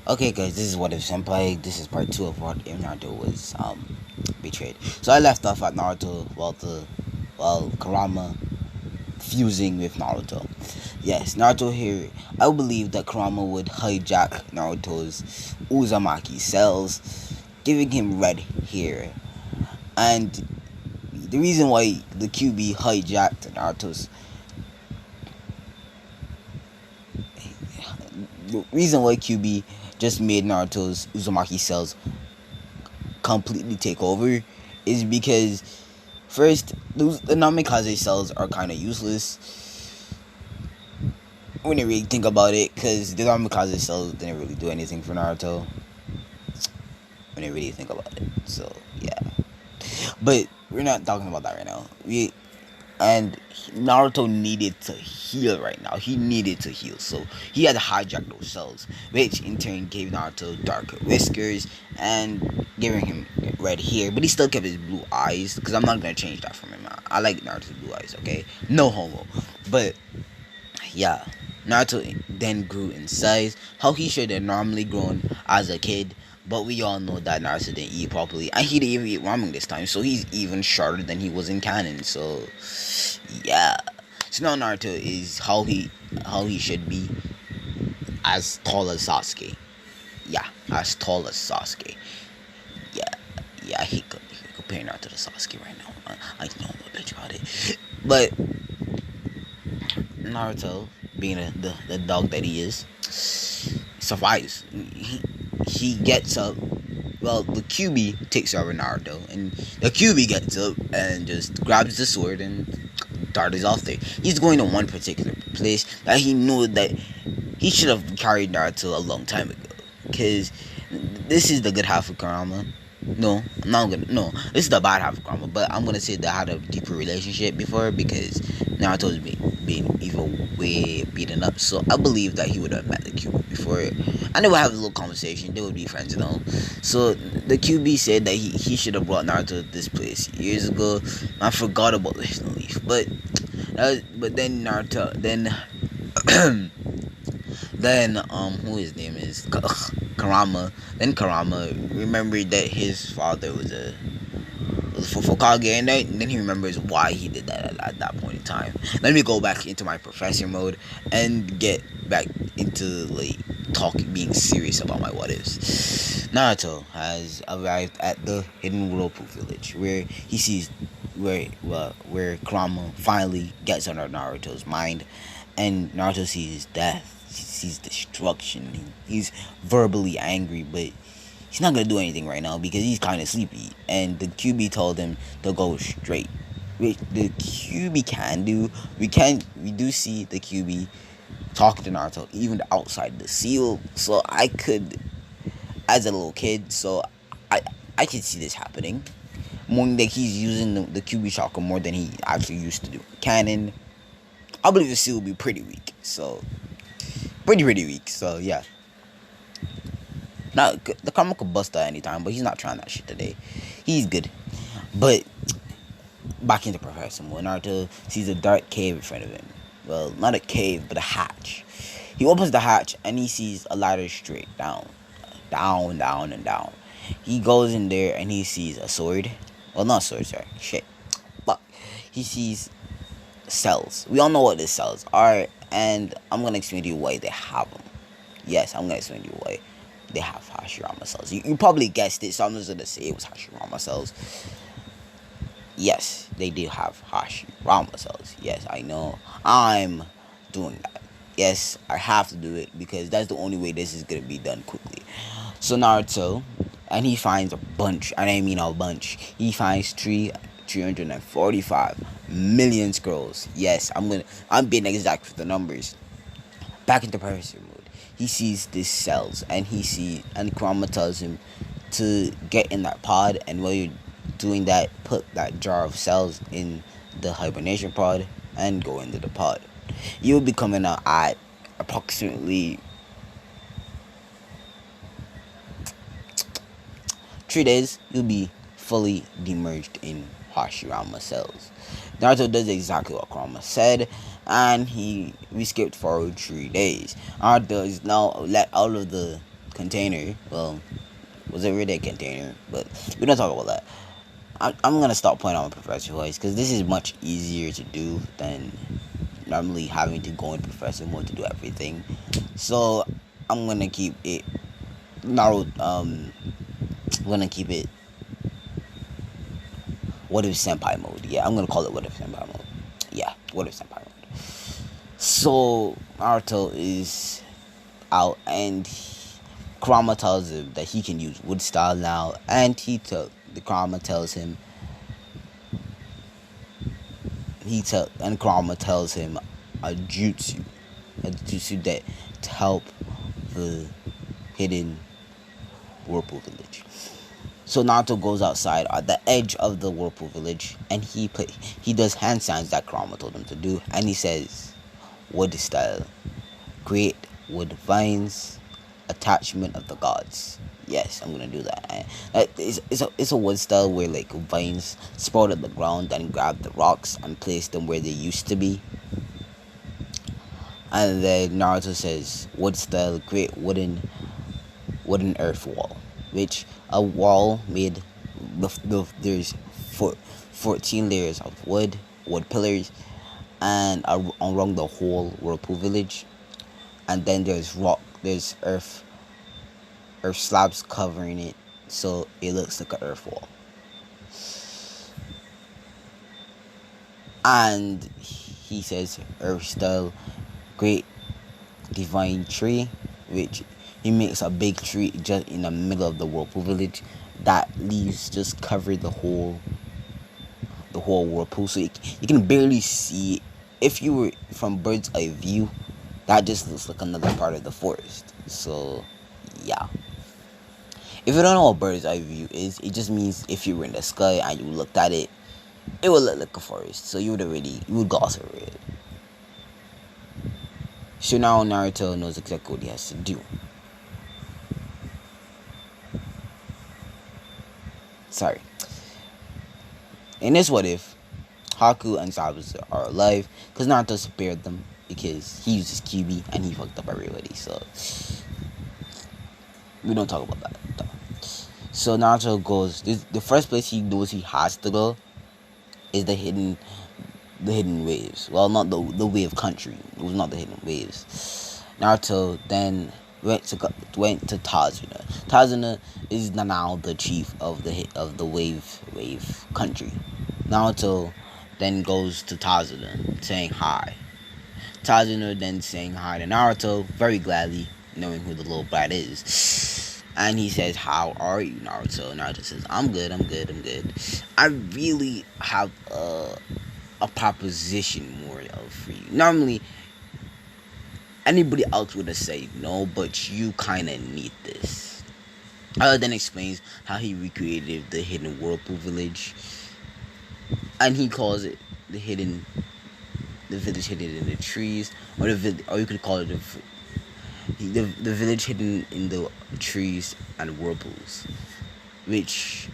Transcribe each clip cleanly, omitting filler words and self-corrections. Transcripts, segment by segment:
Okay, guys, this is What If Senpai. This is part 2 of what if Naruto was betrayed. So I left off at Naruto while Kurama fusing with Naruto. Yes, Naruto here. I believe that Kurama would hijack Naruto's Uzumaki cells, giving him red hair. And the reason why the QB hijacked Naruto's the reason why QB just made Naruto's Uzumaki cells completely take over is because first the Namikaze cells are kind of useless when you really think about it, because the Namikaze cells didn't really do anything for Naruto when you really think about it. So yeah, but we're not talking about that right now. And Naruto needed to heal right now. He needed to heal, so he had to hijack those cells, which in turn gave Naruto darker whiskers and giving him red hair. But he still kept his blue eyes, because I'm not gonna change that from him. I like Naruto's blue eyes, okay? No homo. But yeah, Naruto then grew in size, how he should have normally grown as a kid. But we all know that Naruto didn't eat properly, and he didn't even eat ramen this time, so he's even shorter than he was in canon. So yeah, so now Naruto is how he should be, as tall as Sasuke. Yeah, as tall as Sasuke. Yeah, yeah, he could compare Naruto to Sasuke right now. I know a bitch about it, but Naruto, being the dog that he is, survives. He gets up. Well, the QB takes over Naruto, and the QB gets up and just grabs the sword and darts off there. He's going to one particular place that he knew that he should have carried Naruto a long time ago. Because this is the good half of Kurama. No, I'm not gonna. No, this is the bad half of Kurama. But I'm gonna say they had a deeper relationship before, because Naruto's being even way beaten up. So I believe that he would have met the QB before, and they would have a little conversation. They would be friends, you know. So the QB said that he should have brought Naruto to this place years ago. I forgot about this leaf, but then Naruto then who his name is Karama. Then Karama remembered that his father was a Fukage, and then he remembers why he did that at that point in time. Let me go back into my professor mode and get back into like being serious about my what ifs. Naruto has arrived at the hidden whirlpool village, where he sees where Kurama finally gets under Naruto's mind, and Naruto sees death. He sees destruction. He's verbally angry, but he's not gonna do anything right now because he's kind of sleepy. And the QB told him to go straight, which the QB can do. We do see the QB talking to Naruto even outside the seal. So I could, as a little kid, so I could see this happening. More that he's using the QB chakra more than he actually used to do. Canon, I believe the seal will be pretty weak. So pretty weak. So yeah. Now the Karma could bust at any time, but he's not trying that shit today. He's good. But back into Professor Moon, Naruto sees a dark cave in front of him. Well, not a cave, but a hatch. He opens the hatch and he sees a ladder straight down. Down and down. He goes in there and he sees a sword. Well, not a sword, sorry. Shit. But he sees cells. We all know what these cells are, and I'm gonna explain to you why they have them. Yes, I'm gonna explain to you why they have Hashirama cells. You probably guessed it, so I'm just gonna say it was Hashirama cells. Yes, they do have Hashirama cells. Yes, I know. I'm doing that. Yes, I have to do it because that's the only way this is gonna be done quickly. So Naruto, and he finds a bunch, and I mean a bunch. He finds 345 million scrolls. Yes, I'm being exact with the numbers. Back into Professor mode. He sees these cells, and Kurama tells him to get in that pod, and while you're doing that, put that jar of cells in the hibernation pod and go into the pod. You'll be coming out at approximately 3 days. You'll be fully demerged in Hashirama cells. Naruto does exactly what Kurama said, and we skipped forward 3 days. Naruto is now let out of the container. Well, was it really a container? But we don't talk about that. I'm gonna stop playing on my professor voice because this is much easier to do than normally having to go in professor mode to do everything. So I'm gonna keep it Naruto. I'm gonna keep it what if senpai mode. Yeah, I'm gonna call it what if senpai mode. Yeah, what if senpai mode. So Naruto is out and Kurama tells him that he can use wood style now, and the Kurama tells him Kurama tells him a jutsu that to help the hidden whirlpool village. So Naruto goes outside at the edge of the whirlpool village, and he does hand signs that Kurama told him to do, and he says, "Wood style, create wood vines, attachment of the gods." Yes, I'm gonna do that. It's a wood style where like vines sprout at the ground and grab the rocks and place them where they used to be. And then Naruto says, "Wood style, create wooden earth wall," which a wall made there's 14 layers of wood pillars, and around the whole whirlpool village, and then there's earth slabs covering it, so it looks like an earth wall. And he says earth style, great divine tree, which he makes a big tree just in the middle of the whirlpool village that leaves just cover the whole whirlpool, so you can barely see it. If you were from bird's eye view, that just looks like another part of the forest. So yeah, if you don't know what bird's eye view is, it just means if you were in the sky and you looked at it, it would look like a forest, so you would gloss over it. So now Naruto knows exactly what he has to do. Sorry. In this what if, Haku and Zabuza are alive because Naruto spared them because he uses QB and he fucked up everybody. So we don't talk about that though. So Naruto goes. The first place he knows he has to go is the hidden waves. Well, not the wave country. It was not the hidden waves. Naruto then went to Tazuna. Tazuna is now the chief of the wave country. Naruto then goes to Tazuna saying hi. Tazuna then saying hi to Naruto very gladly, knowing who the little brat is. And he says, "How are you, Naruto?" Naruto says, I'm good. I really have a proposition more of for you. Normally, anybody else would have said no, but you kind of need this. Then explains how he recreated the hidden whirlpool village, and he calls it the village hidden in the trees, or or you could call it the village hidden in the trees and whirlpools, which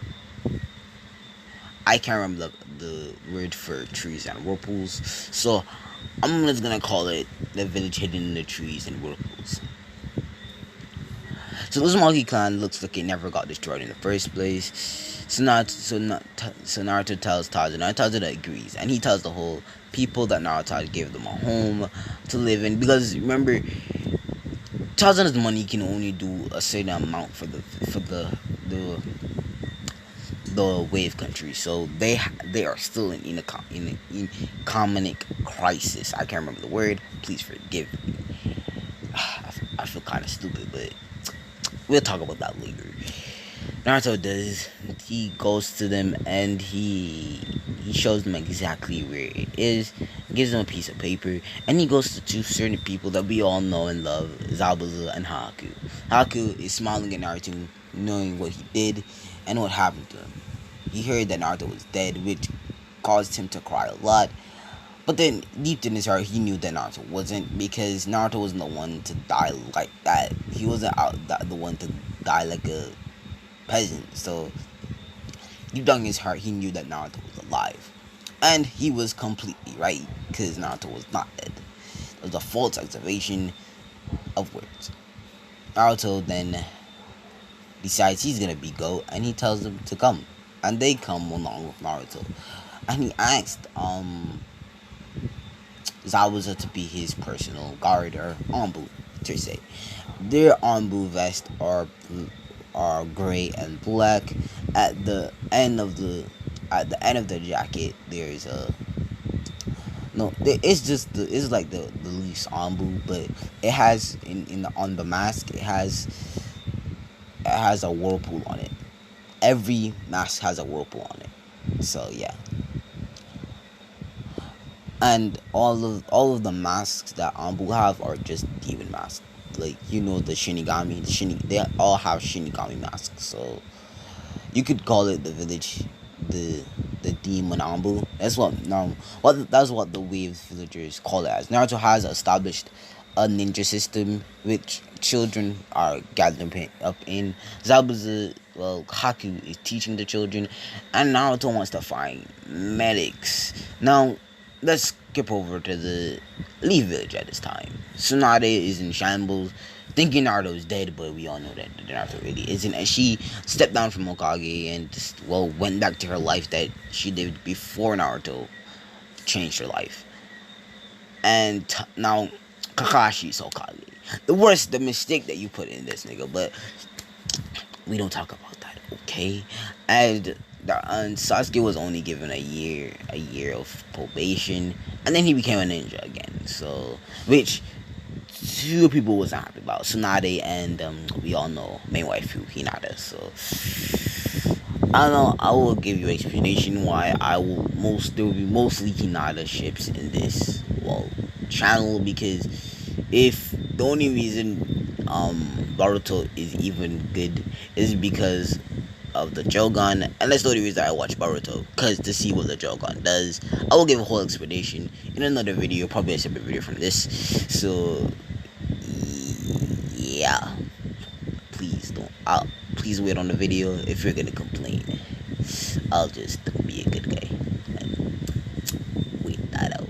I can't remember the word for trees and whirlpools, so I'm just gonna call it the village hidden in the trees and whirlpools. So this monkey clan looks like it never got destroyed in the first place. So Naruto tells Tazuna, and Tazuna agrees, and he tells the whole people that Naruto gave them a home to live in, because remember, Tazuna's money can only do a certain amount for the wave country, so they are still in economic crisis. I can't remember the word. Please forgive me. I feel kind of stupid, but we'll talk about that later. Naruto does. He goes to them and he shows them exactly where it is, gives them a piece of paper, and he goes to two certain people that we all know and love, Zabuza and Haku. Haku is smiling at Naruto, knowing what he did and what happened to him. He heard that Naruto was dead, which caused him to cry a lot. But then, deep in his heart, he knew that Naruto wasn't, because Naruto wasn't the one to die like that. He wasn't the one to die like a peasant. So, deep down in his heart, he knew that Naruto was alive. And he was completely right, because Naruto was not dead. It was a false observation of words. Naruto then decides he's gonna be GOAT, and he tells them to come, and they come along with Naruto, and he asked Zabuza to be his personal guard or Anbu, to say. Their Anbu vests are gray and black. At the end of the jacket, there's a no. It's just it's like the loose Anbu, but it has in the on the mask it has a whirlpool on it. Every mask has a whirlpool on it. So yeah, and all of the masks that Anbu have are just demon masks. Like the Shinigami, they all have Shinigami masks. So you could call it the village, the demon Anbu. That's what the Wave villagers call it as. Naruto has established a ninja system which children are gathering up in. Zabuza, Haku is teaching the children, and Naruto wants to find medics. Now, let's skip over to the Leaf village at this time. Tsunade is in shambles, thinking Naruto is dead, but we all know that Naruto really isn't. And she stepped down from Hokage and went back to her life that she lived before Naruto changed her life. And now Kakashi's Hokage. The mistake that you put in this nigga, but we don't talk about that, okay? And Sasuke was only given a year of probation, and then he became a ninja again. So, which two people wasn't happy about, Tsunade and we all know main waifu Hinata. So I don't know. I will give you an explanation why there will be mostly Hinata ships in this channel, because if the only reason Naruto is even good is because of the Jogan, and that's the only reason I watch Naruto, because to see what the Jogan does. I will give a whole explanation in another video, probably a separate video from this. So yeah, please wait on the video. If you're gonna complain, I'll just be a good guy and wait that out.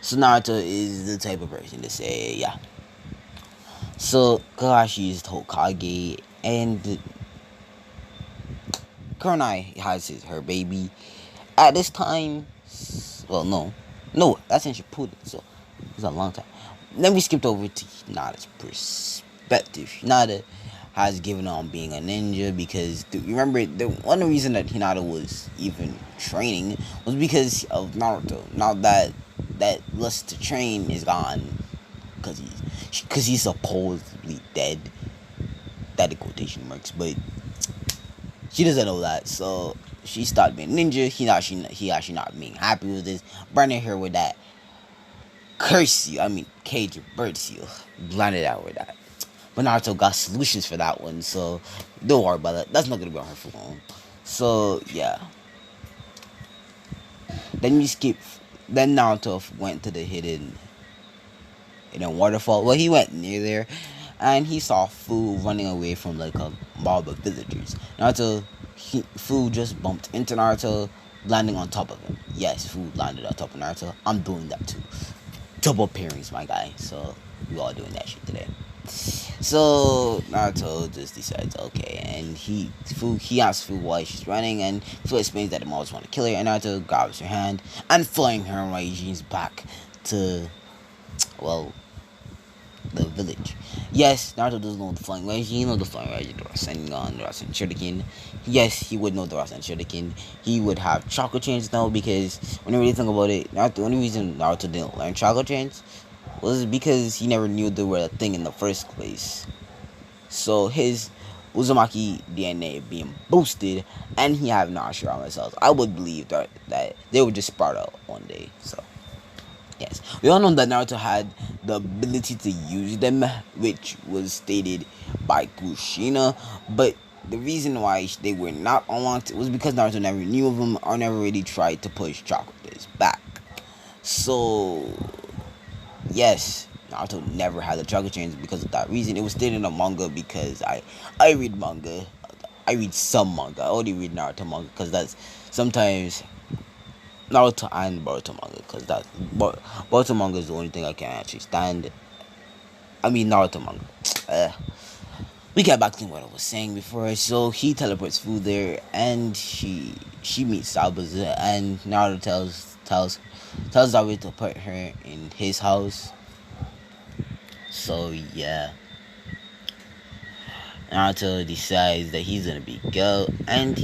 So Naruto is the type of person to say, yeah. So Kakashi is Hokage, and Kurenai has her baby. At this time, no, that's in Shippuden, so it's a long time. Then we skipped over to Hinata's perspective. Hinata has given on being a ninja because remember the one reason that Hinata was even training was because of Naruto. Now that lust to train is gone because he's supposedly dead. That in quotation marks, but she doesn't know that, so she started being ninja. He actually not being happy with this, burning her with that cage of bird seal, blinded out with that. But Naruto got solutions for that one, so don't worry about that. That's not gonna be on her for long. So yeah. Then Naruto went to the hidden waterfall. Well, he went near there, and he saw Fu running away from like a mob of villagers. Fu just bumped into Naruto, landing on top of him. Yes, Fu landed on top of Naruto. I'm doing that too. Double pairings, my guy. So we all doing that shit today. So Naruto just decides, okay, and he asks Fu why she's running, and Fu explains that the mobs want to kill her, and Naruto grabs her hand and flying her Raijin's back to the village. Yes, Naruto doesn't know the flying Raijin. He knows the flying Raijin, the Rasengan, the Rasen Shuriken. Yes, he would know the Rasen Shuriken. He would have chakra chains now, because when you really think about it, the only reason Naruto didn't learn chakra chains was because he never knew they were a thing in the first place. So his Uzumaki DNA being boosted, and he having Ashirama cells, I would believe that they would just sprout out one day. So yes, we all know that Naruto had the ability to use them, which was stated by Kushina, but the reason why they were not unlocked was because Naruto never knew of them or never really tried to push chakras back. So yes, Naruto never had the chakra chains because of that reason. It was stated in the manga, because I read manga. I read some manga. I only read Naruto manga because that's sometimes Naruto and Boruto manga, because Boruto manga is the only thing I can actually stand. I mean Naruto manga. We get back to what I was saying before. So he teleports food there, and she meets Zabuza, and Naruto tells Zabuza to put her in his house. So yeah, Naruto decides that he's gonna be go, and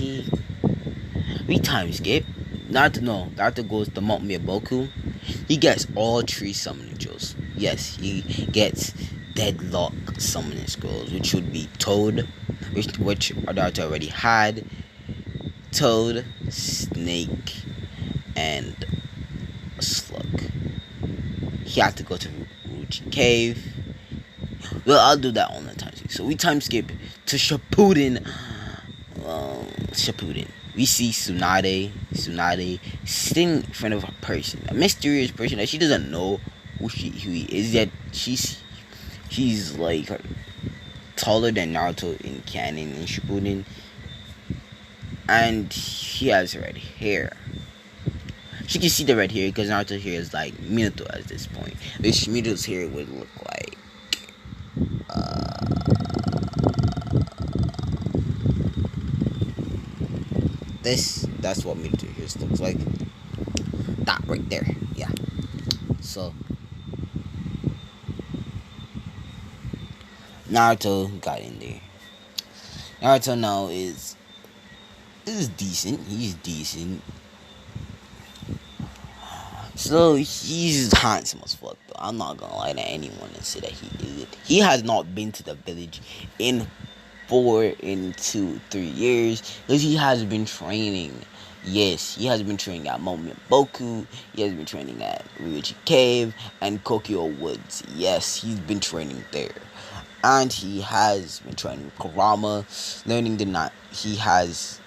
we time skip. Naruto goes to Mount Miyaboku. He gets all three summoning jewels. Yes, he gets deadlock summoning scrolls, which would be Toad, which Naruto already had. Toad, Snake, and Slug. He had to go to Ruchi Cave. Well, I'll do that on the time skip. So we time skip to Shippuden. Shippuden. We see Tsunade sitting in front of a person, a mysterious person that she doesn't know who he is. Yet she's like taller than Naruto in canon in Shippuden, and she has red hair. She can see the red hair because Naruto's hair is like Minato at this point. Which Minato's hair would look like. That's what Minato hair looks like. That right there. Yeah. So Naruto got in there. Naruto now is decent. He's decent. So he's handsome as fuck though. I'm not gonna lie to anyone and say that he is. He has not been to the village in 3 years because he has been training. Yes, he has been training at Moment Boku. He has been training at Ryuchi Cave and Kokyo Woods. Yes, he's been training there. And he has been training with Kurama, learning the night. He has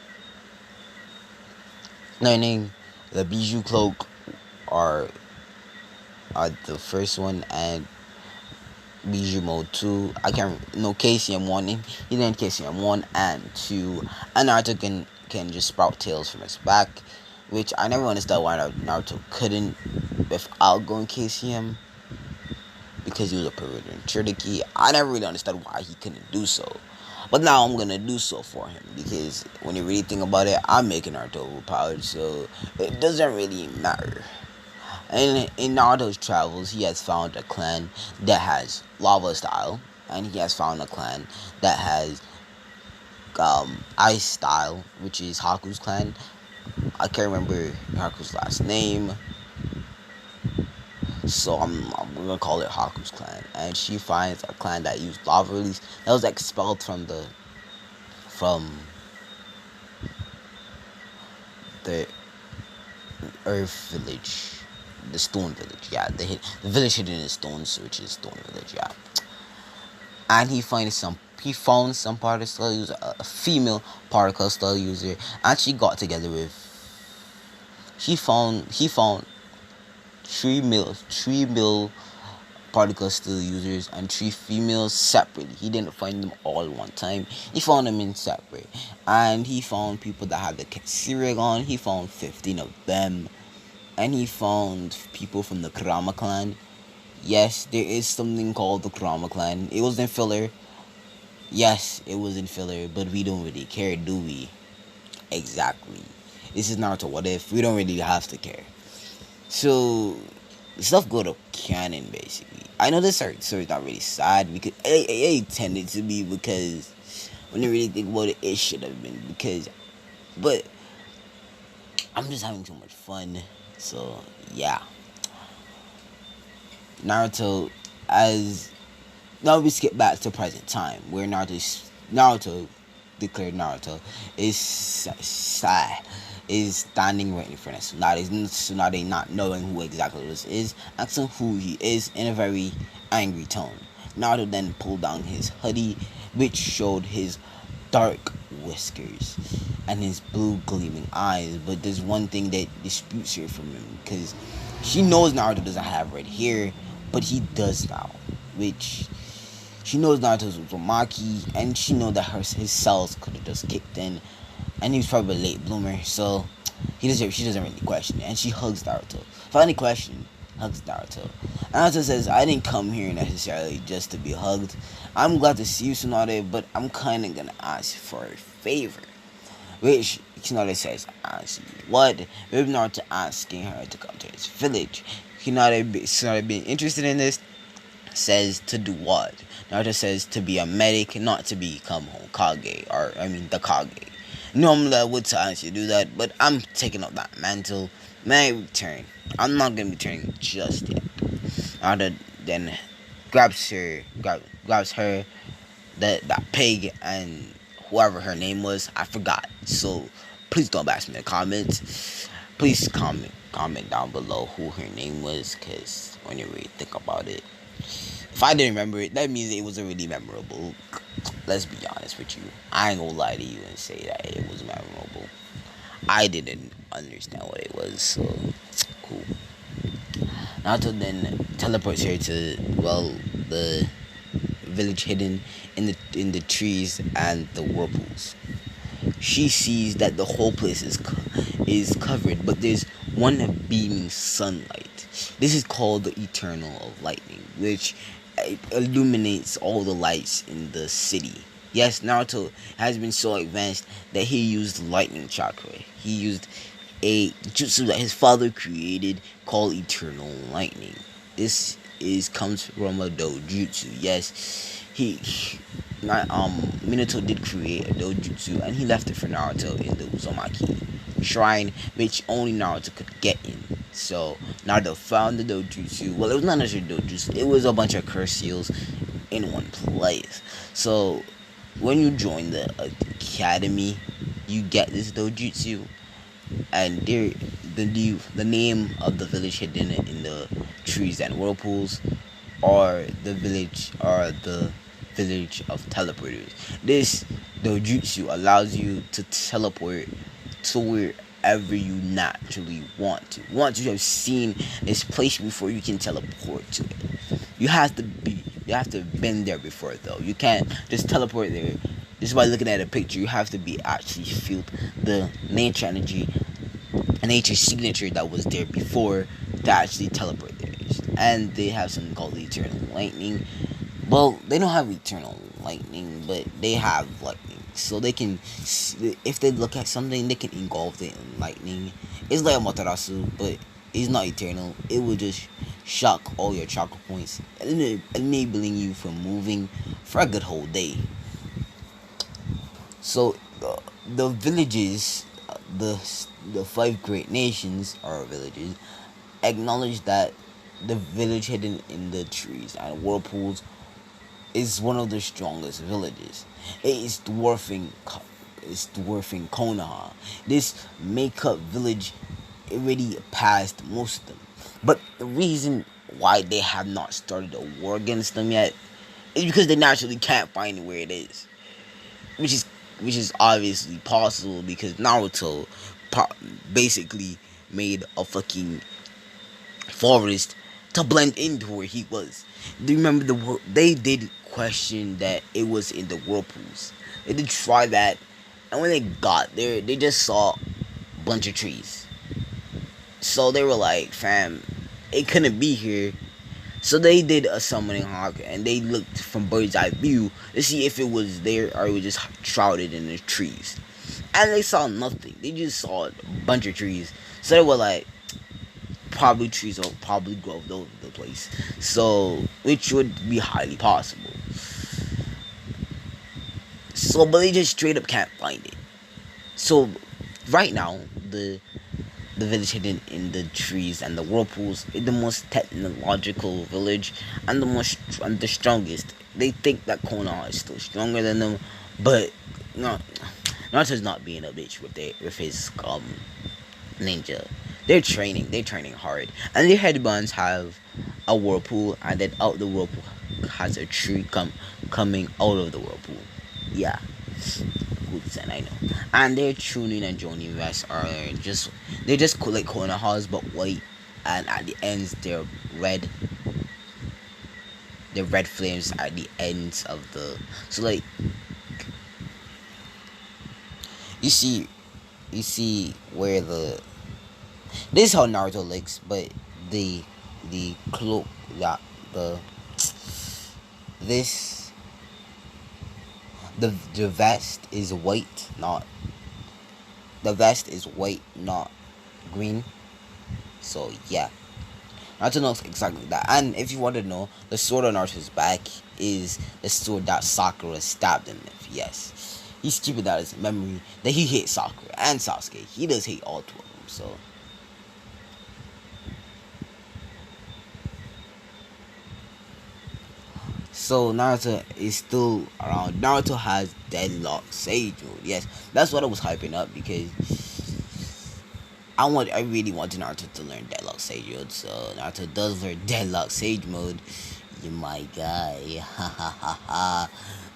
learning the Bijou Cloak are the first one, and Bijou Mode 2. I can't no KCM 1. He learned KCM 1 and 2. And Naruto can just sprout tails from his back, which I never understood why Naruto couldn't without going KCM, because he was a pervert in Trinity. I never really understood why he couldn't do so. But now I'm gonna do so for him, because when you really think about it, I'm making Naruto overpowered, so it doesn't really matter. And in Naruto's travels, he has found a clan that has lava style, and he has found a clan that has ice style, which is Haku's clan. I can't remember Haku's last name, so I'm gonna call it Haku's clan. And she finds a clan that used lava release that was expelled from the Earth Village, the Stone Village. Yeah, the village hidden in stones, which is Stone Village. Yeah, and he found some particle user, a female particle style user, and she got together with. He found three male particle steel users and 3 females separately. He didn't find them all one time. He found them in separate. And he found people that had the Sirigon. He found 15 of them. And he found people from the Kurama clan. Yes, there is something called the Kurama clan. It was in filler. Yes, it was in filler, but we don't really care, do we? Exactly. This is Naruto What If. We don't really have to care. So stuff go to canon basically. I know this story's not really sad because it tended to be, because when you really think about it, it should have been, but I'm just having so much fun. So yeah, Naruto as now we skip back to present time where Naruto declared Naruto is standing right in front of Tsunade not knowing who exactly this is, asking who he is in a very angry tone. Naruto then pulled down his hoodie, which showed his dark whiskers and his blue gleaming eyes. But there's one thing that disputes her from him, because she knows Naruto doesn't have red hair, but he does now, which she knows Naruto's Uzumaki, and she knows that his cells could have just kicked in, and he was probably a late bloomer, so she doesn't really question it, and she hugs Naruto. Funny question, hugs Naruto. Naruto says, I didn't come here necessarily just to be hugged. I'm glad to see you, Tsunade, but I'm kinda gonna ask for a favor. Which Tsunade says, ask you what? With Naruto asking her to come to his village. Tsunade being interested in this, says to do what? Naruto says to be a medic, not to become Hokage, or I mean the Kage. Normally I would ask you to do that, but I'm taking up that mantle. May I return? I'm not gonna be returning just yet. Naruto then grabs her, that pig, and whoever her name was, I forgot. So please don't ask me in the comments. Please comment down below who her name was, cause when you really think about it, if I didn't remember it, that means it wasn't really memorable. Let's be honest with you. I ain't gonna lie to you and say that it was memorable. I didn't understand what it was, so cool. Naruto then teleports her to, well, the village hidden in the trees and the whirlpools. She sees that the whole place is covered, but there's one beaming sunlight. This is called the Eternal of Lightning, which illuminates all the lights in the city. Yes, Naruto has been so advanced that he used lightning chakra. He used a jutsu that his father created called Eternal Lightning. This is comes from a dojutsu. Yes, Minato did create a dojutsu, and he left it for Naruto in the Uzumaki shrine, which only Naruto could get in. So Naruto found the dojutsu. Well, it was not necessarily dojutsu. It was a bunch of curse seals in one place. So when you join the academy, you get this dojutsu, and the name of the village hidden in the trees and whirlpools, or the village of teleporters. This dojutsu allows you to teleport to wherever you naturally want to. Once you have seen this place before, you can teleport to it. You have to have been there before, though. You can't just teleport there just by looking at a picture. You have to be actually feel the nature energy, a nature signature that was there before to actually teleport there. And they have something called the Eternal Lightning. Well, they don't have Eternal Lightning, but they have lightning. So they can, if they look at something, they can engulf it in lightning. It's like a Matarasu, but it's not eternal. It will just shock all your chakra points, enabling you from moving for a good whole day. So the villages, the five great nations or villages, acknowledge that the village hidden in the trees and whirlpools is one of the strongest villages. It is dwarfing Konoha. This makeup village already passed most of them. But the reason why they have not started a war against them yet is because they naturally can't find where it is. Which is obviously possible because Naruto basically made a fucking forest to blend into where he was. Do you remember they did question that it was in the whirlpools. They did try that, and when they got there, they just saw a bunch of trees. So they were like, fam, it couldn't be here. So they did a summoning hawk, and they looked from bird's eye view to see if it was there or it was just shrouded in the trees. And they saw nothing. They just saw a bunch of trees. So they were like, probably trees will probably grow all over the place. So, which would be highly possible. So, but they just straight up can't find it. So, right now, the village hidden in the trees and the whirlpools is the most technological village and the strongest. They think that Konoha is still stronger than them, but no, Naruto's not being a bitch with his ninja. They're training hard, and their headbands have a whirlpool, and then out the whirlpool has a tree coming out of the whirlpool. Yeah, good design, I know. And their tuning and joining vests are they're just cool like Konoha's but white, and at the ends they're red. The red flames at the ends of the like you see where this is how Naruto looks, but the the cloak that the this the vest is white, not the vest is white, not green. So yeah, Naruto knows exactly that. And if you want to know, the sword on Naruto's back is the sword that Sakura stabbed him with. Yes, he's keeping that as a memory that he hates Sakura and Sasuke. He does hate all two of them. So Naruto is still around. Naruto has Deadlock Sage Mode. Yes, that's what I was hyping up because I really wanted Naruto to learn Deadlock Sage Mode. So Naruto does learn Deadlock Sage Mode. You my guy. Ha ha ha ha.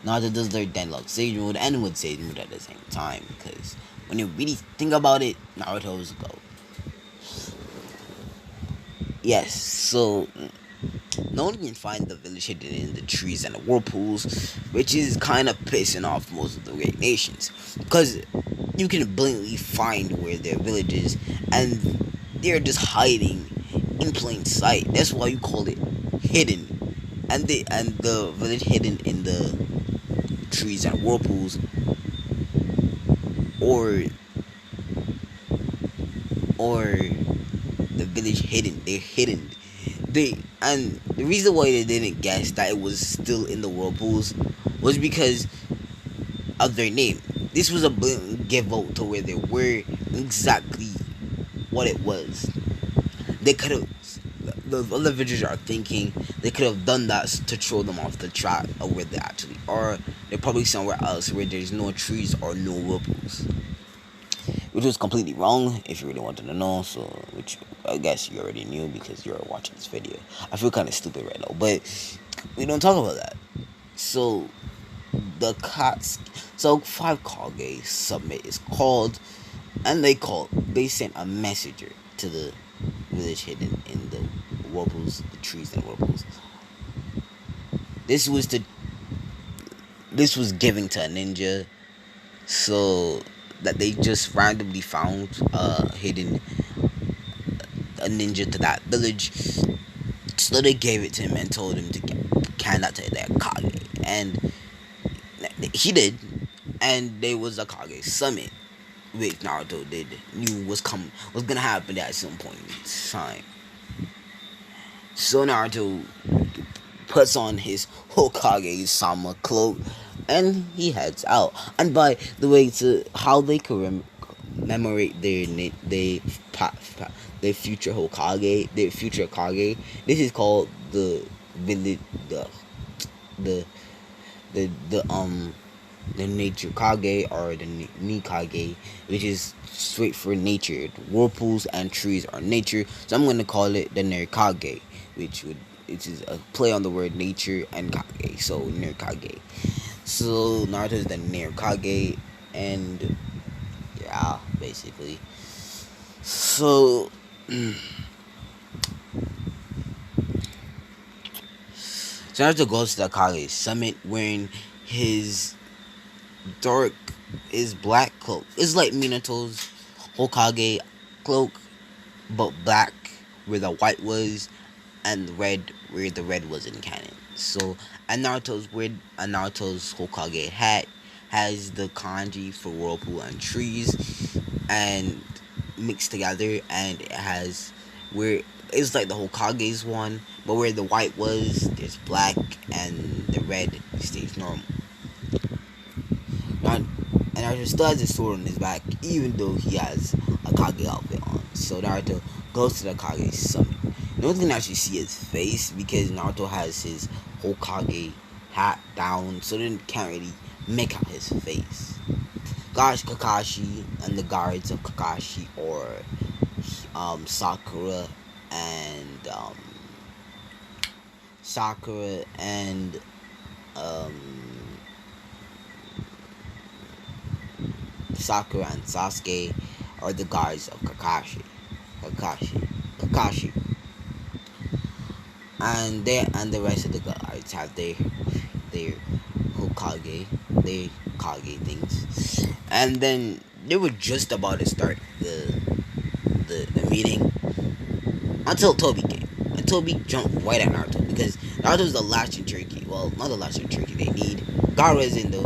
Naruto does learn Deadlock Sage Mode and with Sage Mode at the same time because when you really think about it, Naruto's go. Yes, so no one can find the village hidden in the trees and the whirlpools, which is kind of pissing off most of the great nations. Because you can blatantly find where their village is, and they're just hiding in plain sight. That's why you call it hidden. And the village hidden in the trees and whirlpools, or or the village hidden. They're hidden. And the reason why they didn't guess that it was still in the whirlpools was because of their name. This was a blatant give out to where they were exactly what it was. They could have. The other villagers are thinking they could have done that to throw them off the track of where they actually are. They're probably somewhere else where there's no trees or no whirlpools, which was completely wrong if you really wanted to know. So, which I guess you already knew because you're watching this video. I feel kind of stupid right now, but we don't talk about that. So, the Kats, so 5 Kage Summit is called, and they sent a messenger to the village hidden in the whirlpools, the trees and whirlpools. This was to, this was given to a ninja, so that they just randomly found hidden a ninja to that village. So they gave it to him and told him to hand that to their Kage, and he did. And there was a Kage summit, which Naruto did knew was gonna happen at some point in time. So Naruto puts on his Hokage Sama cloak and he heads out. And by the way, to how they commemorate their future Hokage, their future Kage, this is called the village, the the nature Kage, or the Nikage, which is straight for nature. Whirlpools and trees are nature, so I'm gonna call it the Nerkage, which is a play on the word nature and Kage. So Nerkage. So Naruto is the Nerkage, and yeah, basically. So Naruto goes to the Kage summit wearing his dark is black cloak. It's like Minato's Hokage cloak, but black where the white was, and red where the red was in canon. So, and Naruto's Hokage hat has the kanji for whirlpool and trees, and mixed together, and it has where it's like the Hokage's one, but where the white was, there's black, and the red stays normal. And Naruto still has his sword on his back, even though he has a Kage outfit on. So Naruto goes to the Kage summit. No one can actually see his face because Naruto has his Hokage hat down, so they can't really make out his face. Gosh, Kakashi and the guards of Kakashi, or Sakura and Sakura and Sasuke are the guards of Kakashi. And the rest of the guards have their Hokage, their Kage things. And then they were just about to start the meeting until Toby came. and Toby jumped right at Naruto because Naruto's the last in Turkey. Well, not the last in Turkey. They need Gaara's in the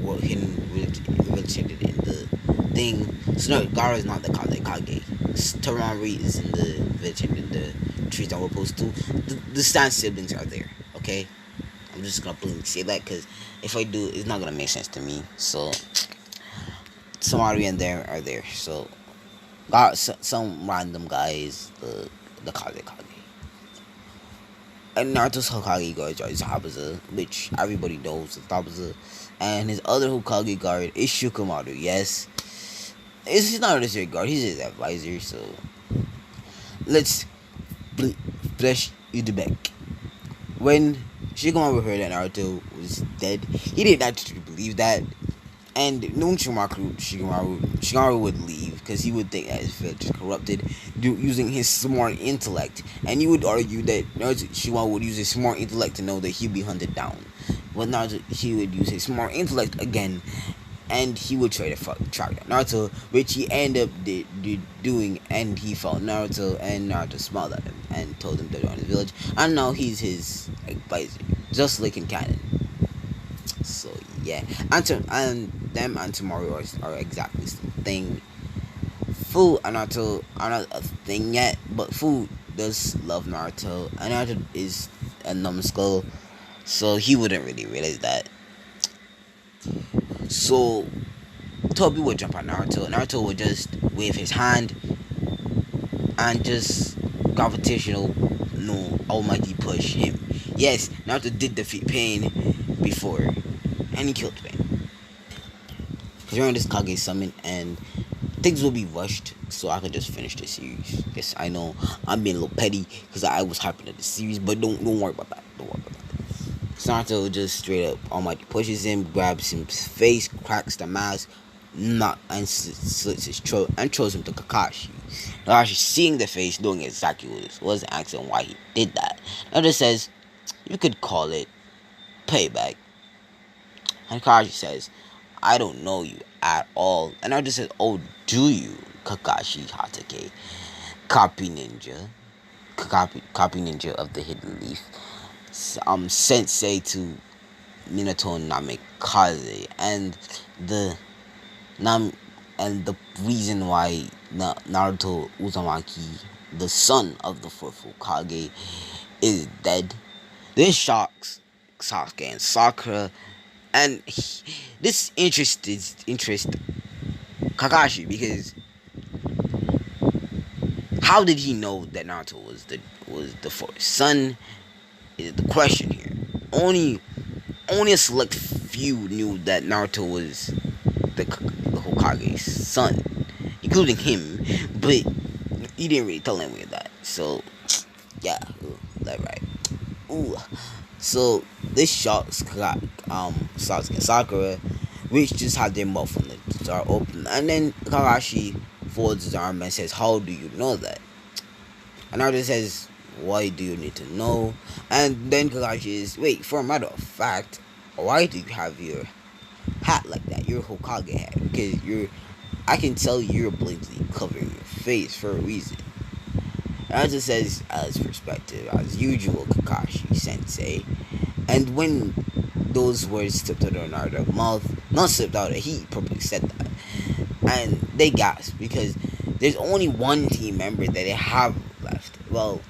well, hidden village in the thing. So no, Gaara's not the Kage. Taramari is in the village in the trees that we're supposed to. The Stan siblings are there. Okay, I'm just gonna plainly say that because if I do, it's not gonna make sense to me. So Samari and there are there. So got some random guys, the Kage. And Naruto's Hokage guard is Zabuza, which everybody knows is Zabuza. And his other Hokage guard is Shikamaru, yes. He's not his guard, he's his advisor, so let's flesh you the back. When Shikamaru heard that Naruto was dead, he didn't actually believe that. And knowing Shikamaru would leave because he would think that his village is corrupted using his smart intellect. And he would argue that Shikamaru would use his smart intellect to know that he'd be hunted down. But Naruto, he would use his smart intellect again, and he would try to track down Naruto, which he ended up doing. And he found Naruto, and Naruto smiled at him and told him to go on his village. And now he's his advisor, just like in canon. So yeah, and them and Tomorrow are exactly the same thing. Fu and Naruto are not a thing yet, but Fu does love Naruto, and Naruto is a numbskull, so he wouldn't really realize that. So Toby would jump on Naruto. Naruto would just wave his hand and just gravitational, no almighty push him. Yes, Naruto did defeat Pain before, and he killed Pain. During this Kage summon, and things will be rushed so I can just finish the series. Yes, I know I'm being a little petty because I was hyping at the series, but don't worry about that. Don't worry about that. Naruto just straight up almighty pushes him, grabs his face, cracks the mask, and slits his throat and throws him to Kakashi. Kakashi, seeing the face, knowing exactly what this was, asking why he did that. Naruto says, "You could call it payback." And Kakashi says, "I don't know you at all." And Naruto says, "Oh, do you, Kakashi Hatake, copy ninja, copy ninja of the hidden leaf, sensei to Minato Namikaze, and the reason why Naruto Uzumaki, the son of the fourth Hokage, is dead." This shocks Sasuke and Sakura, and this interest Kakashi because how did he know that Naruto was the fourth son is the question here. Only a select few knew that Naruto was the Hokage's son, including him, but he didn't really tell anyone that. So yeah, that right. Ooh. So this shocks Sasuke and Sakura, which just had their mouth on the door open, and then Kakashi folds his arm and says, "How do you know that?" And Naruto says, "Why do you need to know?" And then Kakashi is, "Wait, for a matter of fact, why do you have your hat like that? Your Hokage hat, because I can tell you're blatantly covering your face for a reason." Naruto says, as perspective, as usual, Kakashi Sensei. And when those words slipped out of Naruto's mouth, not slipped out, he probably said that. And they gasped because there's only one team member that they have left. Well,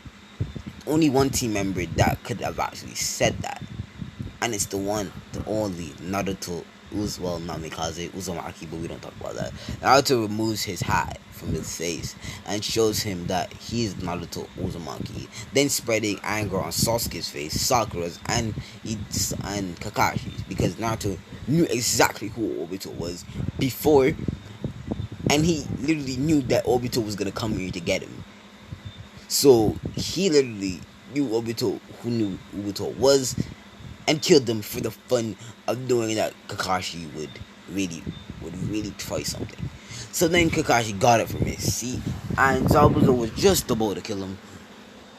only one team member that could have actually said that. And it's the one, the only Naruto Namikaze Uzumaki, but we don't talk about that. Naruto removes his hat from his face and shows him that he is Naruto Uzumaki, then spreading anger on Sasuke's face, Sakura's, and Kakashi's, because Naruto knew exactly who Obito was before, and he literally knew that Obito was gonna come here to get him. So he literally knew Obito, who knew Obito was, and killed them for the fun of knowing that Kakashi would really try something. So then Kakashi got it from his seat, and Zabuza was just about to kill him,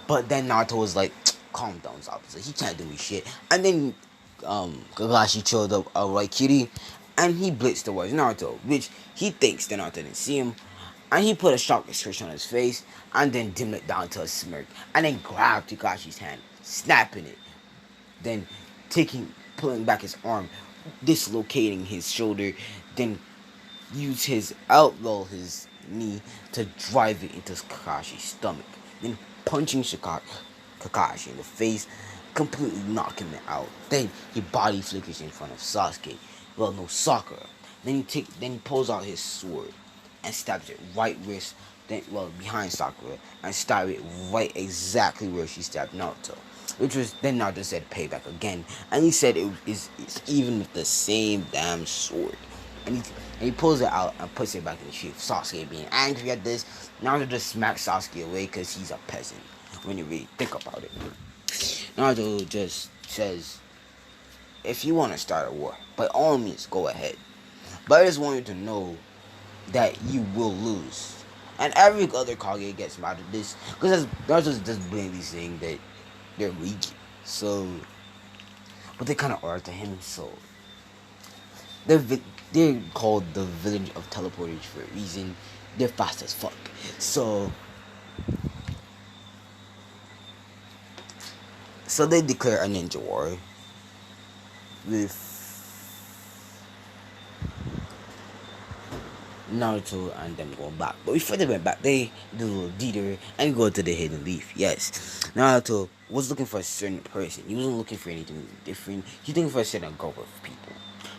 but then Naruto was like, "Calm down, Zabuza. He can't do me shit." And then Kakashi showed up a Raikiri, and he blitzed towards Naruto, which he thinks that Naruto didn't see him, And he put a shock expression on his face and then dimmed it down to a smirk and then grabbed Kakashi's hand, snapping it. Then pulling back his arm, dislocating his shoulder, then use his elbow, his knee, to drive it into Kakashi's stomach. Then punching Kakashi in the face, completely knocking it out. Then he body flickers in front of Sasuke. Well, no, Sakura. Then he pulls out his sword and stabs it right wrist, behind Sakura, and stab it right exactly where she stabbed Naruto. Which was then Naruto said payback again, and he said it's even with the same damn sword. And he pulls it out and puts it back in the sheath. Sasuke being angry at this, Naruto just smacks Sasuke away because he's a peasant. When you really think about it, Naruto just says, "If you want to start a war, by all means, go ahead. But I just want you to know that you will lose." And every other Kage gets mad at this because Naruto's just blatantly saying that they're weak. So, but they kind of are to him. So they're called the Village of Teleporters for a reason. They're fast as fuck. So they declare a ninja war with Naruto and them going back. But before they went back, they do a little detour and go to the hidden leaf. Yes, Naruto was looking for a certain person. He wasn't looking for anything different. He was looking for a certain group of people.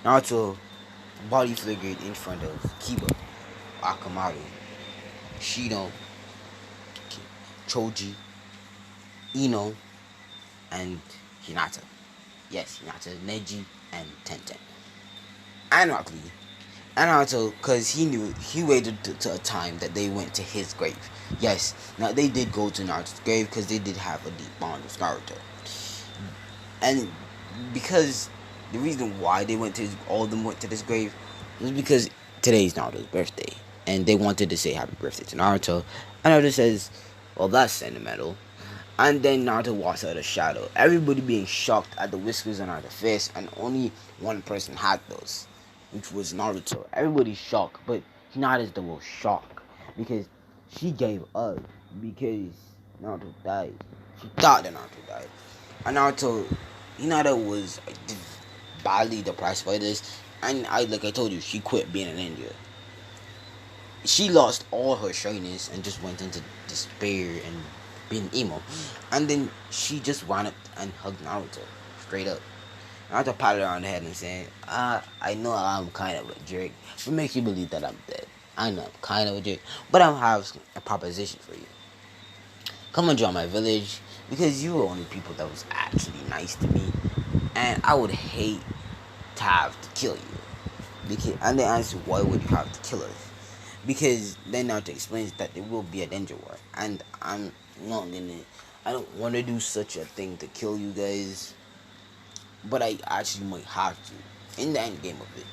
Naruto body figured in front of Kiba, Akamaru, Shino, Choji, Ino, and Hinata. Yes, Hinata, Neji, and Tenten. And Rock Lee. And Naruto, because he waited to a time that they went to his grave. Yes, now they did go to Naruto's grave because they did have a deep bond with Naruto. And because the reason why all of them went to this grave was because today's Naruto's birthday. And they wanted to say happy birthday to Naruto. And Naruto says, well, that's sentimental. And then Naruto walks out of the shadow. Everybody being shocked at the whiskers on Naruto's face. And only one person had those, which was Naruto. Everybody's shocked, but Hinata's the most shocked because she gave up because Naruto died. She thought that Naruto died. And Hinata was badly depressed by this. And like I told you, she quit being an ninja. She lost all her shyness and just went into despair and being emo. And then she just ran up and hugged Naruto straight up. Naruto patted her on the head and said, I know I'm kind of a jerk, but makes you believe that I'm dead. I know I'm kind of a jerk, but I have a proposition for you. Come and join my village, because you were the only people that was actually nice to me, and I would hate to have to kill you. And they asked, why would you have to kill us? Because then Naruto explains that there will be a ninja war, and I don't want to do such a thing to kill you guys, but I actually might have to in the end game of it.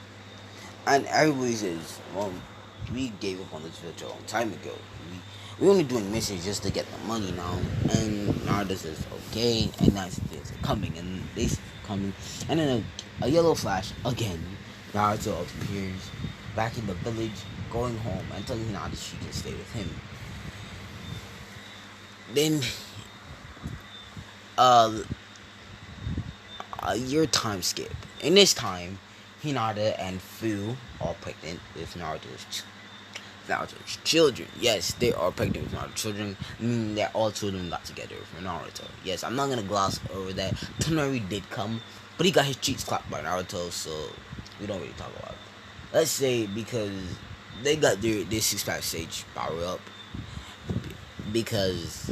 And everybody says, well, we gave up on this village a long time ago. We're only doing missions just to get the money now. And Naruto says, okay, and now it's coming, and they see coming. And then a yellow flash again. Naruto appears back in the village, going home, and telling Hinata she can stay with him. Then, a year time skip. In this time, Hinata and Fu are pregnant with Naruto's children. Yes, they are pregnant with Naruto's children, meaning that all two of them got together for Naruto. Yes, I'm not gonna gloss over that. Tonari did come, but he got his cheeks clapped by Naruto, so we don't really talk about it. Let's say because they got their 6-5 stage power up, because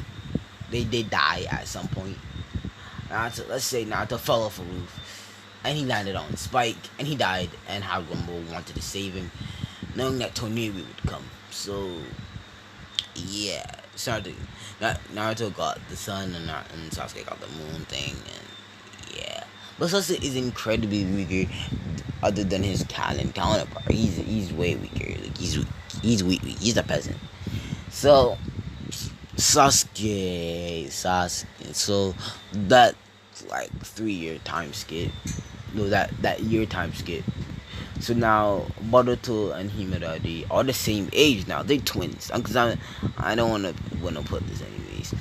they did die at some point. Let's say Naruto fell off a roof, and he landed on Spike, and he died, and Hagumbo wanted to save him, knowing that Toniri would come. So, yeah, Naruto got the sun, and Sasuke got the moon thing, and yeah. But Sasuke is incredibly weaker, other than his Kallen counterpart. He's way weaker. Like he's weak. He's a peasant. So Sasuke. So that 3-year time skip. No, that year time skip. So now Boruto and Himurari are the same age now. They're twins. Because I don't wanna put this anyways.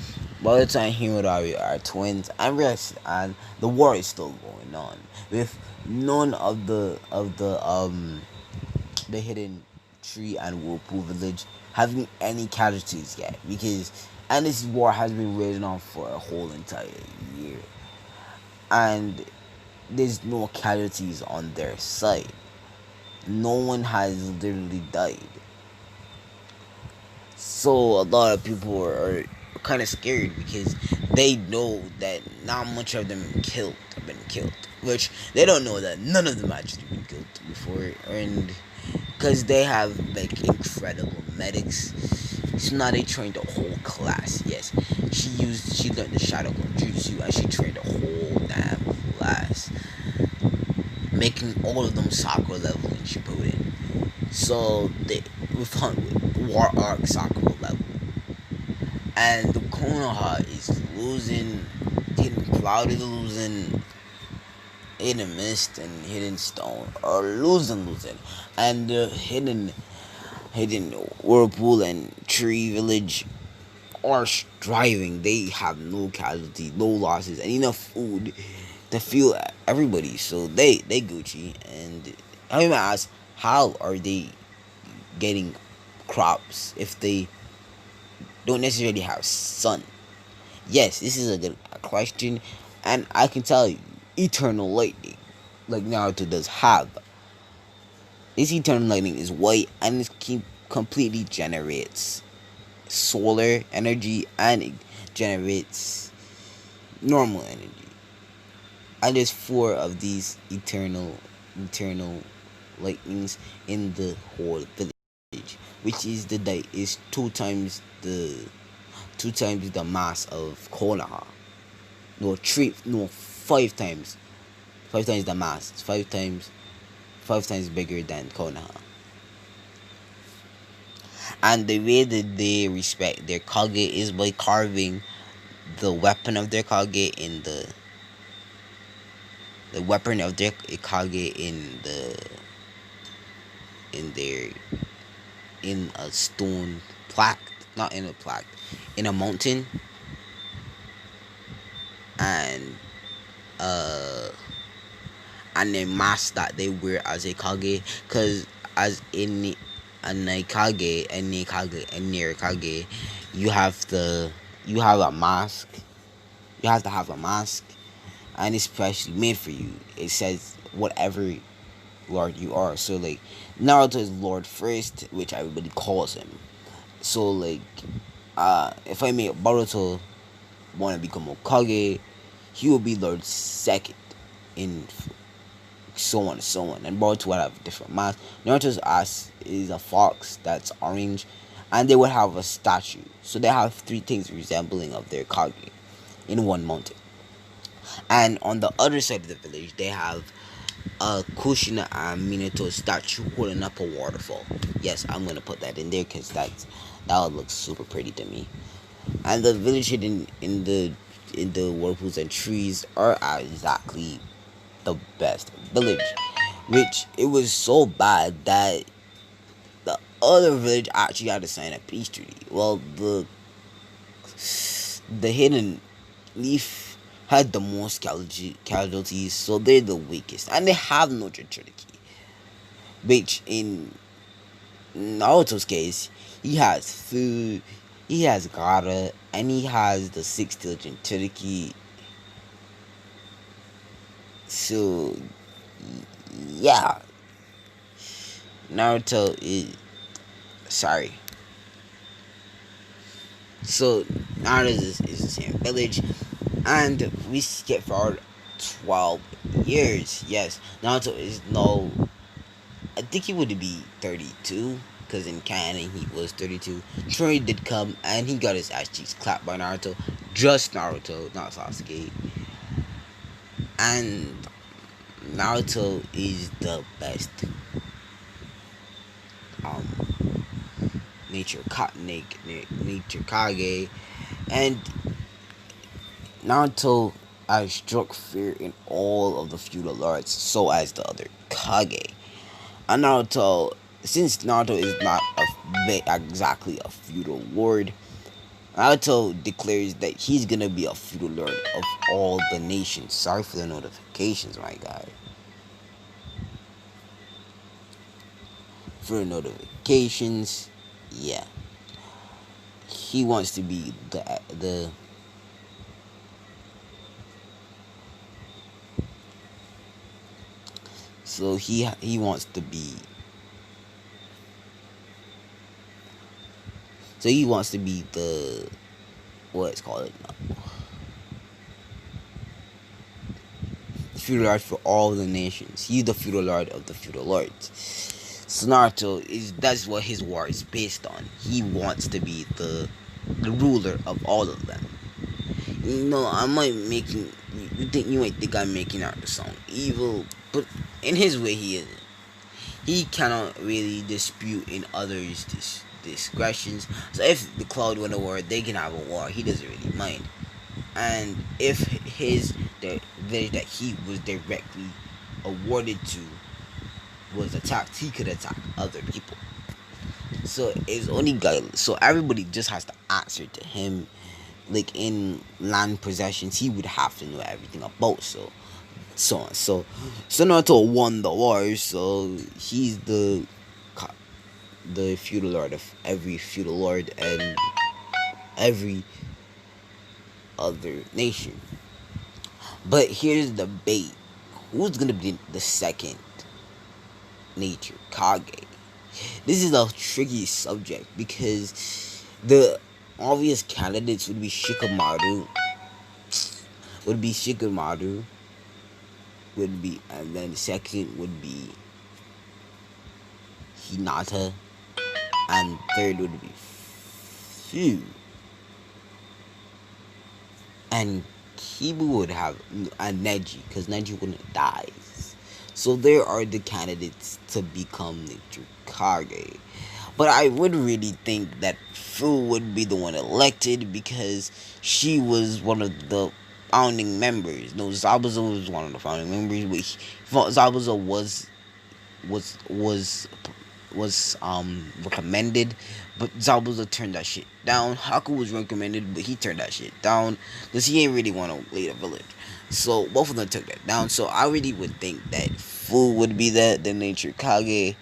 Boruto and Himurari are twins, and the war is still going on with none of the hidden tree and whirlpool village having any casualties yet, because and this war has been raging on for a whole entire year, and there's no casualties on their side. No one has literally died. So a lot of people are kind of scared because they know that not much of them have been killed, which they don't know that none of them actually been killed before, and because they have like incredible medics. So now they trained the whole class. Yes, she learned the Shadow Clone Jutsu, and she trained the whole damn class, making all of them Sakura level in Shippuden. So they with War Arc Sakura level, and the Konoha is losing, Hidden Cloud is losing, Hidden Mist and Hidden Stone are losing, and the Hidden Whirlpool and Tree Village are striving. They have no casualties, no losses, and enough food to fuel everybody. So they Gucci, and I even ask, how are they getting crops if they don't necessarily have sun? Yes, this is a good question, and I can tell you, eternal lightning, like Naruto does have. This eternal lightning is white, and it completely generates solar energy, and it generates normal energy. And there's four of these eternal lightnings in the whole village, which is two times the mass of Konoha. No, five times the mass. It's five times bigger than Konoha. And the way that they respect their Kage is by carving the weapon of their Kage in the weapon of their Kage in their in a stone plaque, not in a plaque, in a mountain, and uh and their mask that they wear as a Kage, because as in a Naikage and Nikage and Nirikage, you have the you have a mask. You have to have a mask, and it's specially made for you. It says whatever Lord you are. So like Naruto is Lord first, which everybody calls him. So like if I make Boruto want to become Okage, he will be Lord second, in so on and so on. And Boruto would have different masks. Naruto's ass is a fox that's orange, and they would have a statue. So they have three things resembling of their Kage in one mountain. And on the other side of the village, they have a Kushina and Minato statue holding up a waterfall. Yes, I'm gonna put that in there because that would look super pretty to me. And the village hidden in the whirlpools and trees are exactly the best village. Which it was so bad that the other village actually had to sign a peace treaty. Well, the hidden leaf had the most casualties, so they're the weakest, and they have no Jinchuriki. Which in Naruto's case, he has food, he has Gara, and he has the 6 Jinchuriki. So yeah, Naruto is sorry. So Naruto is the same village, and we skip forward 12 years. Yes, Naruto is now, I think he would be 32, because in canon he was 32. Troy did come, and he got his ass cheeks clapped by Naruto. Just Naruto, not Sasuke. And Naruto is the best um nature Kage, and Naruto has struck fear in all of the feudal lords, so as the other Kage. And Naruto, since Naruto is not exactly a feudal lord, Naruto declares that he's gonna be a feudal lord of all the nations. Sorry for the notifications, my guy. For the notifications, yeah, he wants to be the. So he wants to be. So he wants to be the what's called feudal lord for all the nations. He's the feudal lord of the feudal lords. So Naruto is that's what his war is based on. He wants to be the ruler of all of them. You know, I might making you might think I'm making Naruto sound evil, but in his way he isn't. He cannot really dispute in others' discretions. So if the Cloud win a war, they can have a war. He doesn't really mind. And if the village that he was directly awarded to was attacked, he could attack other people. So it's only guideless. So everybody just has to answer to him. Like in land possessions, he would have to know everything about. So on. So Naruto won the war. So he's the feudal lord of every feudal lord and every other nation. But here's the debate: who's gonna be the second nature Kage? This is a tricky subject because the obvious candidates would be Shikamaru, would be, and then the second would be Hinata, and third would be Fu, and Kibu would have a Neji because Neji wouldn't die. So there are the candidates to become the Kage. But I would really think that Fu would be the one elected because she was one of the founding members. No, Zabuza was one of the founding members, but Zabuza was was recommended, but Zabuza turned that shit down. Haku was recommended, but he turned that shit down because he ain't really want to lead a village. So both of them took that down. So I really would think that Fu would be the nature Kage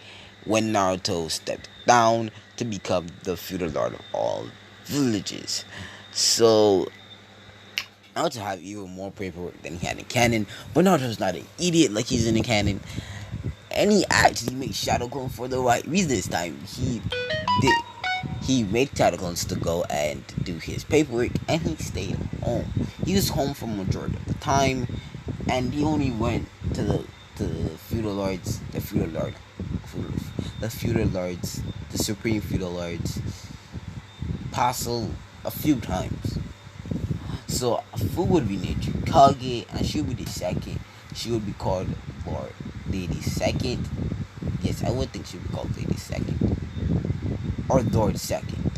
when Naruto stepped down to become the feudal lord of all villages. So Naruto have even more paperwork than he had in canon, but Naruto's not an idiot like he's in the canon. And he actually made Shadow Clone for the right reason this time. He made Shadow Clones to go and do his paperwork, and he stayed home. He was home for majority of the time, and he only went to the feudal lords, the supreme feudal lords, Castle a few times. So Fu would be nature Kage, and she would be the second. She would be called Lord Lady Second. Yes, I would think she would be called Lady Second or Lord Second,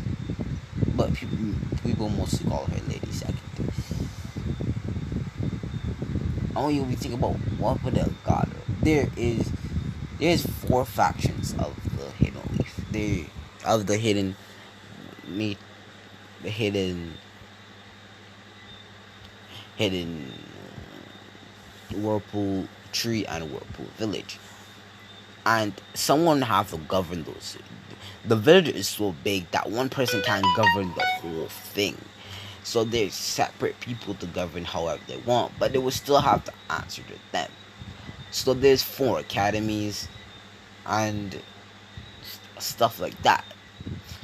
but people mostly call her Lady Second. I want you to think about what would a god. There's four factions of the Hidden Leaf. Of the hidden meat, the hidden Whirlpool Tree and Whirlpool Village, and someone have to govern those. The village is so big that one person can't govern the whole thing. So there's separate people to govern however they want, but they will still have to answer to them. So there's four academies and stuff like that.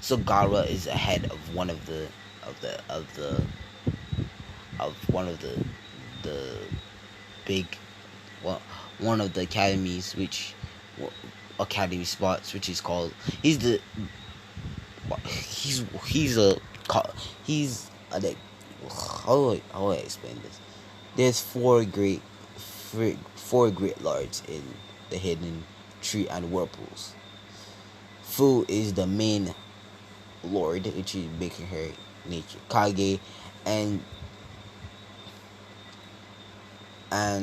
So Gara is ahead of one of the of the of the of one of the big well one of the academies academy spots, which is called he's a like how do I explain this? There's four great lords in the hidden tree and whirlpools. Fu is the main lord, which is making her nature Kage, and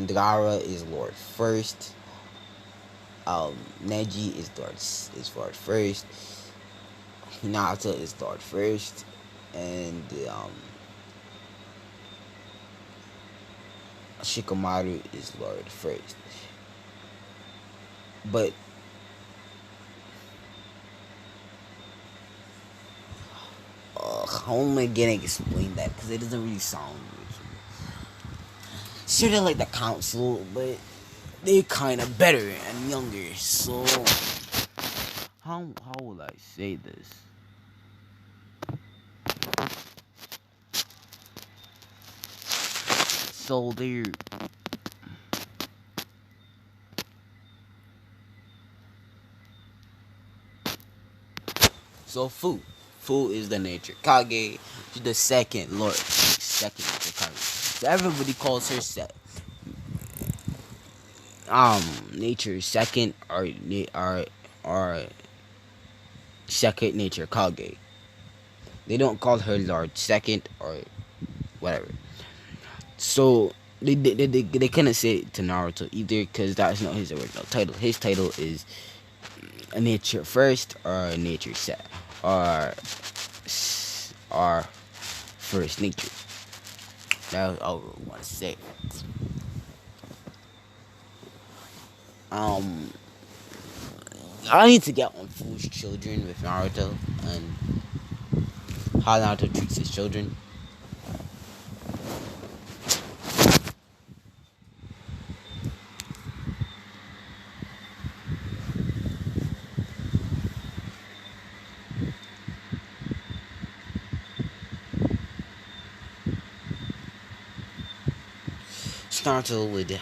Gara is Lord First, Neji is Lord first. Hinata is Lord first, and Shikamaru is Lord first. But how am I gonna explain that? Because it doesn't really sound good. Sort of like the council, but they're kind of better and younger. So how will I say this? So they're so Fu is the nature Kage. She's the second Lord, second nature Kage. So everybody calls her nature second or second nature Kage. They don't call her Lord second or whatever. So they couldn't say it to Naruto either because that's not his original title. His title is nature first or nature set or first nature. That's all I want to say. Um, I need to get on Fu's children with Naruto and how Naruto treats his children. Naruto would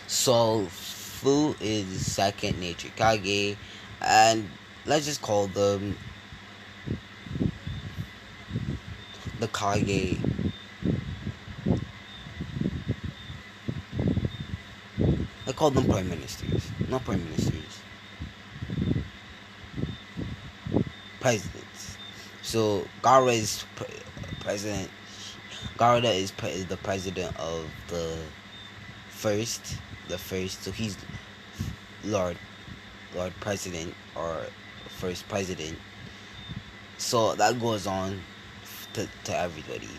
so Fu is second nature Kage, and let's just call them the Kage. I call them prime ministers, not prime ministers, presidents. So Gaara is president. Gaara is the president of first, the first. So he's Lord Lord President or first president. So that goes on to everybody.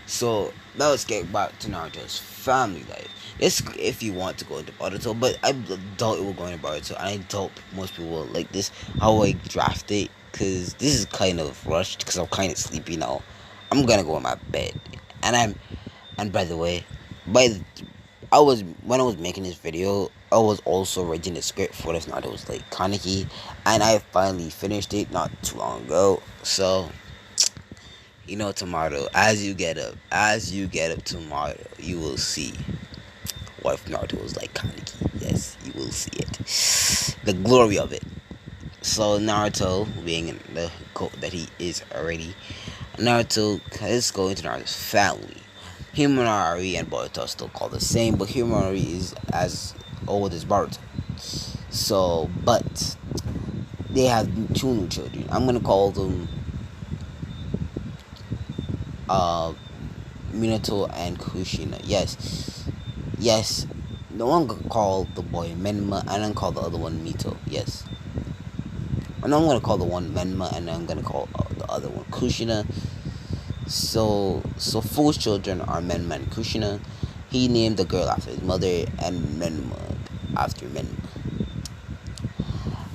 So now let's get back to Naruto's family life. This if you want to go into Naruto, but I doubt it will go into Naruto, and I doubt most people will like this how I draft it because this is kind of rushed because I'm kind of sleepy now. I'm gonna go in my bed, and by the way, by the, I was when I was making this video, I was also writing the script for this Naruto's like Kaneki, and I finally finished it not too long ago. So tomorrow, as you get up tomorrow, you will see what if Naruto was like Kaneki. Yes, you will see it, the glory of it. So Naruto, being in the goat that he is already, Naruto is going to Naruto's family. Himonari and Boruto are still called the same, but Himonari is as old as Boruto. So, but they have two new children. I'm gonna call them Minato and Kushina. Yes. The one called the boy Menma, and I'm call the other one Mito. Yes. And I'm gonna call the one Menma, and I'm gonna call the other one Kushina. So Fu's children are Menma and Kushina. He named the girl after his mother, and Menma after Menma.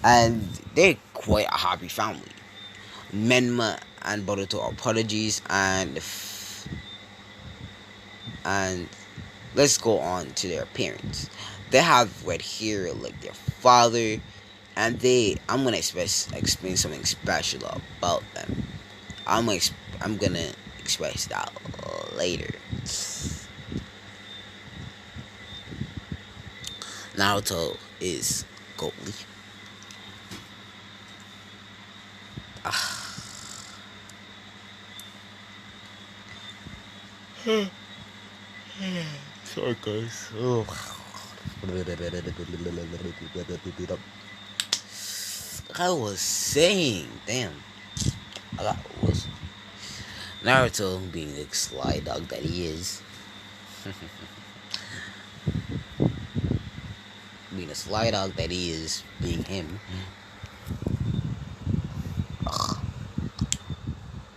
And they're quite a happy family. Menma and Boruto are prodigies, and let's go on to their parents. They have red hair like their father, and I'm gonna explain something special about them. I'm gonna express that later. Naruto is goatly. Sorry guys. I was saying, damn. Was Naruto being the sly dog that he is. Being a sly dog that he is, being him.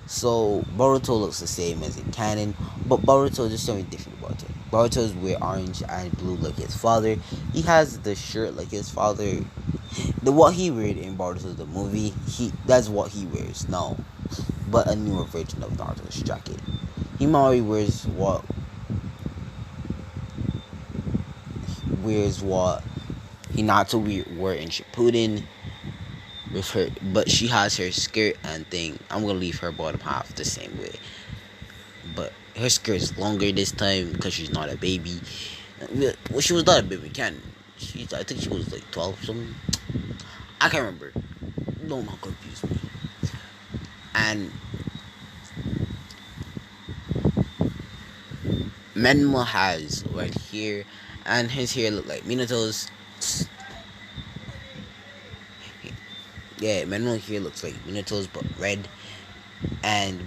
So Boruto looks the same as in canon, but Boruto, there's something different about it. Boruto's wear orange and blue like his father. He has the shirt like his father. The what he wears in Boruto the movie, that's what he wears now, but a newer version of Naruto's jacket. Himari wears what Hinata wore in Shippuden with her, but she has her skirt and thing. I'm gonna leave her bottom half the same way, but her skirt is longer this time because she's not a baby. Well, she was not a baby. I think she was like 12 or something. I can't remember. Don't confuse me. And Menma has red hair, and his hair look like Minato's. Yeah, Menma here looks like Minato's but red, and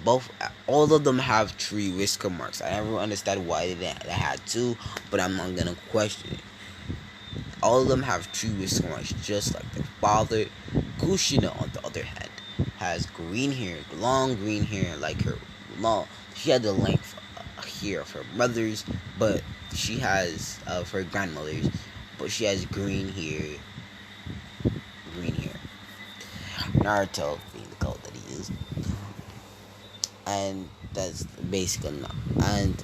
all of them have 3 whisker marks. I never understand why they had 2, but I'm not gonna question it. All of them have 3 whisker marks, just like their father. Kushina, on the other hand, has green hair, long green hair, like her long. She had the length hair of her mother's, but she has of her grandmother's, but she has green hair. Green hair. Naruto being the goat that he is, and that's basically enough. And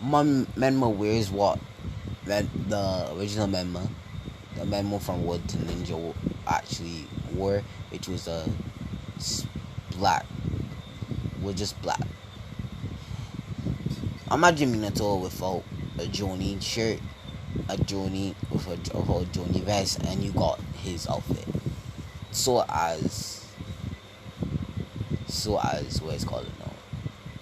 Menma wears what the original Menma, the Menma from Wood to Ninja actually wore, which was a black, was just black. Imagine Minato without a Jonin shirt, a Jonin with a Jonin vest, and you got his outfit. So as what it's called now,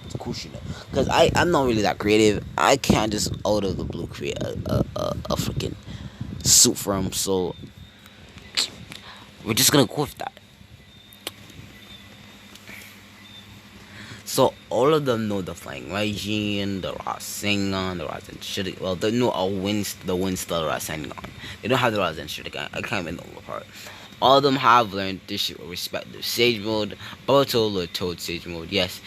it's Kushina. Because I'm not really that creative. I can't just out of the blue create a freaking suit for him. So we're just gonna go with that. So all of them know the Flying Raijin, the Rasengan, the Rasen Shuriken. Well, they know the Winstar Rasengan. They don't have the Rasen Shuriken. I can't even know the part. All of them have learned this respective Sage Mode. Boruto learned Toad Sage Mode. Yes,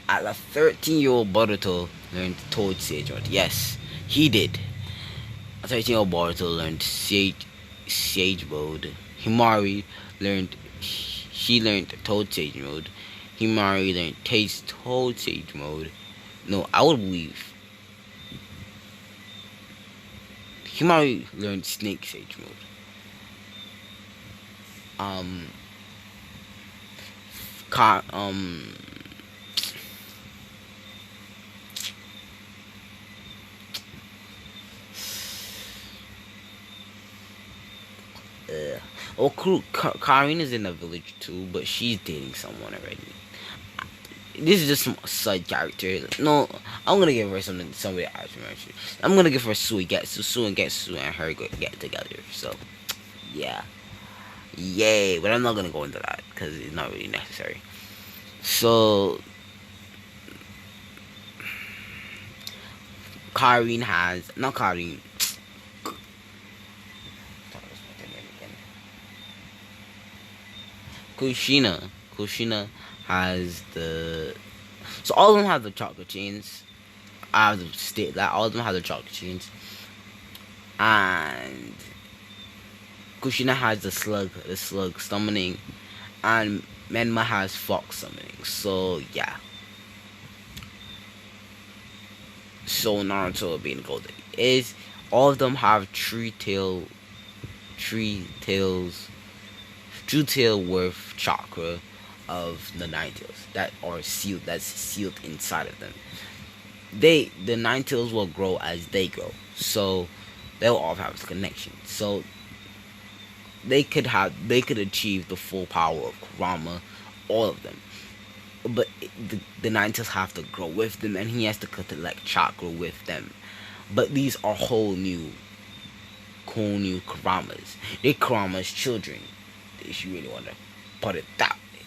at a 13-year-old Boruto learned Toad Sage Mode. Yes, he did. A 13-year-old Boruto learned Sage Mode. Himari learned. She learned Toad Sage Mode. Himari learned Toad Sage Mode. No, I would believe Himari learned Snake Sage Mode. Ka Karin is in the village too, but she's dating someone already. This is just some side character. No, I'm gonna give her somebody actually. I'm gonna give her Sue and Getsu and her get together. So, yeah. Yay, but I'm not gonna go into that because it's not really necessary. So Karin has not Karin. Kushina has the. So all of them have the chocolate chains. I have to state that all of them have the chocolate chains, and Kushina has the slug summoning, and Menma has fox summoning. So yeah. So Naruto being golden is all of them have true tail worth chakra of the 9 tails that are sealed. That's sealed inside of them. The 9 tails will grow as they grow. So they'll all have a connection. So they could achieve the full power of Kurama, all of them. But the 9 tails have to grow with them, and he has to collect chakra with them. But these are whole new Kuramas. They're Kurama's children, if you really want to put it that way.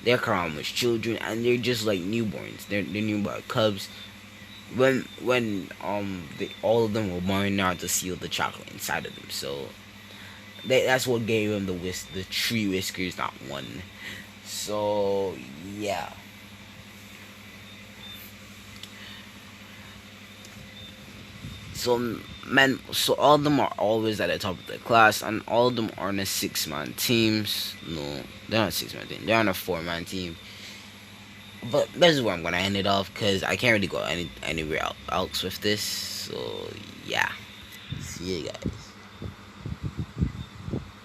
They're Kurama's children, and they're just like newborns. They're newborn cubs. all of them were born, Naruto sealed the chocolate inside of them. So that's what gave him the three whiskers, not one. So yeah. So man, so all of them are always at the top of the class, and all of them are on a 6-man teams. No, they're not a 6-man team. They're on a 4-man team. But this is where I'm gonna end it off because I can't really go anywhere else with this. So yeah, see you guys.